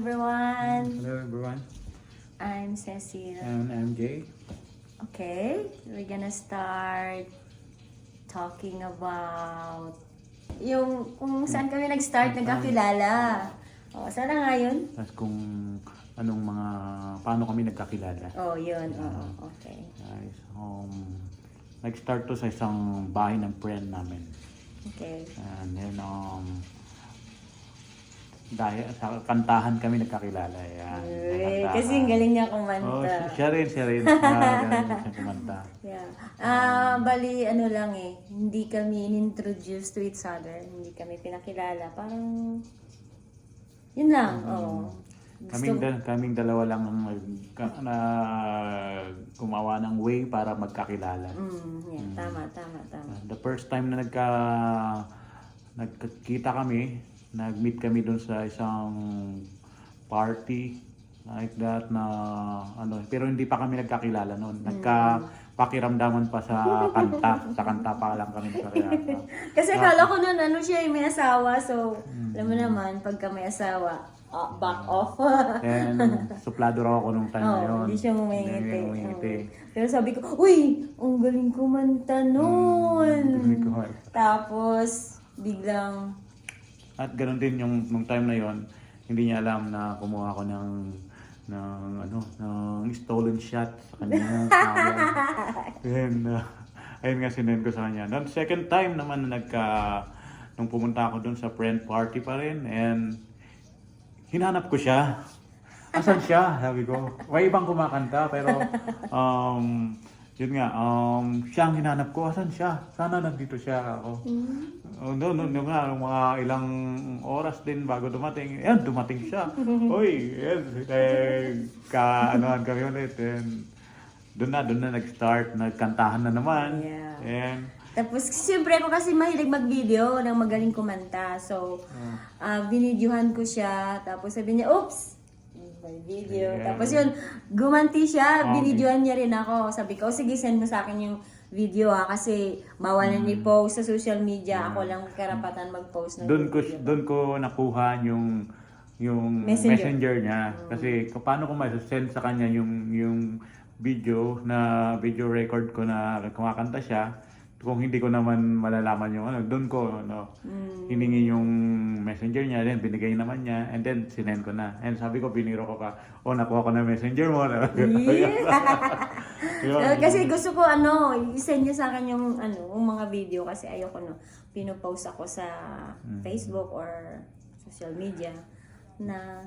Everyone, Hello everyone, I'm Cecil. and I'm Jay. Okay, we're gonna start talking about yung kung saan kami nag-start nagkakilala. O, sana nga yun? Tapos kung paano kami nagkakilala. Oh, yun. Oo, okay. Guys, nag-start to sa isang bahay ng friend namin. Okay. And then, dahil sa kantahan kami nagkakilala. Yan, Uy, kantahan. kasi ang galing niya Oh, kumanta. siya rin. Galing siya kumanta. Yeah. Bali, ano lang eh, hindi kami in-introduce to each other. Hindi kami pinakilala. Parang, yun lang. Oo. Kaming dalawa lang ang na gumawa ng way para magkakilala. Yeah, tama. The first time na nagkita kami, nag-meet kami doon sa isang party like that na pero hindi pa kami nagkakilala noon. Nagka-pakiramdaman pa sa kanta pa lang kami nagkakilala. Kasi akala ko nun, siya, may asawa. So, alam mo naman, pagka may asawa, back off. And suplado raw ako nung time na yun. Hindi siya ngumingiti. Ngumingiti. Pero sabi ko, uy, ang galing kumanta nun. Tapos, biglang, At ganoon din yung nung time na yon, hindi niya alam na kumuha ako ng stolen shot sa kanya. Then, ayun nga sinend ko sa kanya. Then second time naman na nung pumunta ako doon sa friend party pa rin, and hinanap ko siya. Asan siya? Sabi ko. May ibang kumakanta pero yun nga, siya ang hinanap ko. Asan siya? Sana nandito siya ako. Mga ilang oras din bago dumating. Ayan, dumating siya. Uy, yes. Kaanoan kami ulit. And doon na nag-start. Nagkantahan na naman. Yeah. And tapos, siyempre ako kasi mahilig mag-video ng magaling kumanta. So, binidyohan ko siya. Tapos sabi niya, oops! May video. Yeah. Tapos yun, gumanti siya. Binidyohan niya rin ako. Sabi ko, sige, send mo sa akin yung video kasi bawal na ni-post sa social media. Ako lang karapatan mag-post ng video. Doon ko nakuha yung messenger niya. Kasi paano ko ma-send sa kanya yung video record ko na kumakanta siya, kung hindi ko naman malalaman yung doon ko hiningi yung messenger niya, then binigay naman niya, and then sinend ko na. And sabi ko, biniro ko pa, nakuha ko na messenger mo. Kasi gusto ko i-send niya sa akin yung mga video kasi ayoko pinopost ako sa Facebook or social media na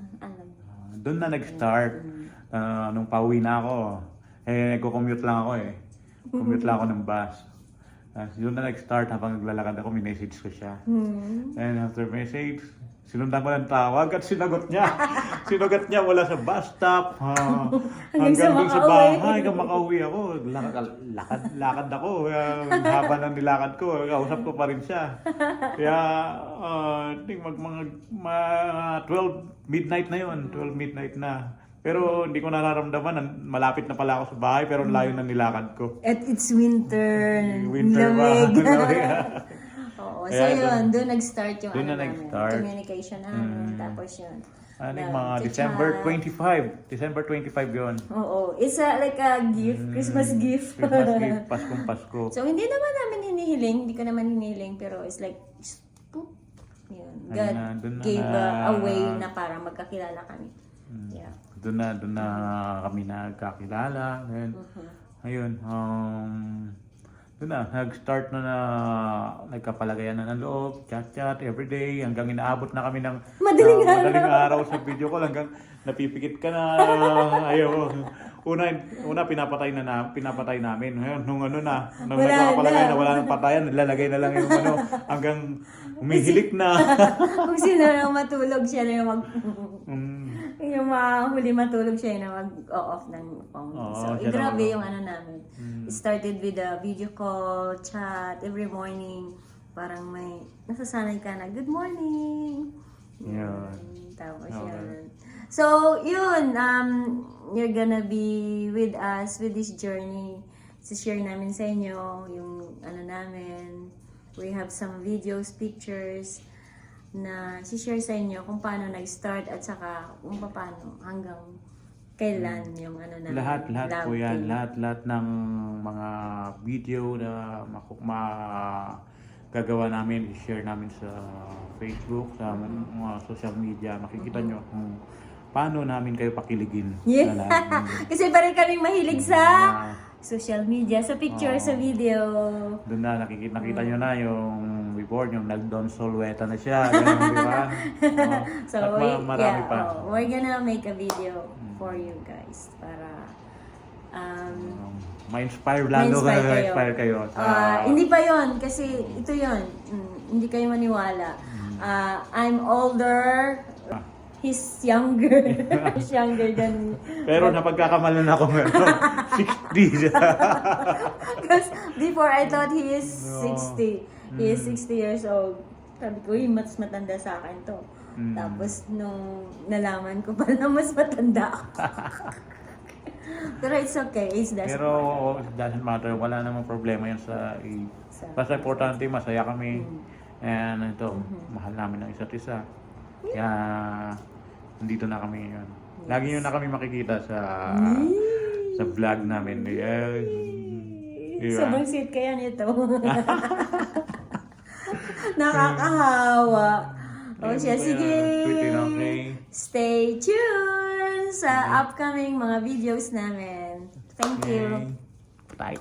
doon na nag-start nung pauwi na ako. Nagko-commute lang ako Commute lang ako ng bus. Doon na nag-start habang naglalakad ako, minessage ko siya. And after message, sinundan ko ng tawag at sinagot niya. Sinagot niya mula sa bus stop hanggang dun sa bahay, hanggang makauwi ako. Lakad ako. Haba ng nilakad ko, kausap ko pa rin siya. Kaya, I think mga 12 midnight na yun. 12 midnight na. Pero hindi ko nararamdaman, malapit na pala ako sa bahay, pero layo na nilakad ko. At it's winter. Winter ba? Oo. So yun, doon nag-start yung communication namin. Tapos yun. Mga December 25 yun. Oo. It's like a gift, Christmas gift. Christmas gift, Pasko. So hindi naman namin hinihiling, hindi ko naman hinihiling, pero it's like, yun. God gave a way na para magkakilala kami. Yeah. Doon na kami nagkakilala. Then, ayun, doon na, nag-start na nagkapalagayan na ng loob, chat everyday, hanggang inaabot na kami ng madaling araw sa video call, hanggang napipikit ka na, ayaw. Una pinapatay namin. Ngayon, nung nagkakapalagay na wala nang patayan, nilalagay na lang yung hanggang humihilik na. Kung sino na matulog, siya na yung yung huli matulog siya na mag-off ng phone. So, grabe yung namin. It started with a video call, chat, every morning. Parang may nasasanay ka na, good morning! Tapos yun. So, yun, you're gonna be with us with this journey. Share namin sa inyo yung namin. We have some videos, pictures. na share sa inyo kung paano nag-start at saka kung paano hanggang kailan yung ano na Lahat love po yan. team. Lahat ng mga video na gagawa namin, i-share namin sa Facebook, sa mga social media. Makikita nyo kung paano namin kayo pakiligin. Yeah. Na lahat. Kasi parang kaming mahilig sa Na- social media, sa picture, sa video. Doon na nakita nyo na yung before, yung nag-Don Solweta na siya. Ganun, di ba? So, At marami pa. we're gonna make a video for you guys para Ma-inspire lalo ma-inspire kayo. hindi pa yon kasi ito yon. Hindi kayo maniwala. I'm older. He's younger. He's younger than me. Pero napagkakamalan ako ngayon. 60. Because before I thought he is 60. He is 60 years old. Sabi ko, mas matanda sa akin to. Tapos nung nalaman ko pala mas matanda ako. Pero it's okay. Age doesn't Pero matter. it doesn't matter. Wala namang problema yan sa age. Basta importante, masaya kami. And ito, mahal namin ang isa't isa. Kaya, nandito na kami ngayon. Lagi nyo na kami makikita sa vlog namin. Yes. Diba? Sobrang sweet kaya nito. Nakakahawa. O siya, sige. Okay. Stay tuned sa upcoming mga videos namin. Thank you. Bye.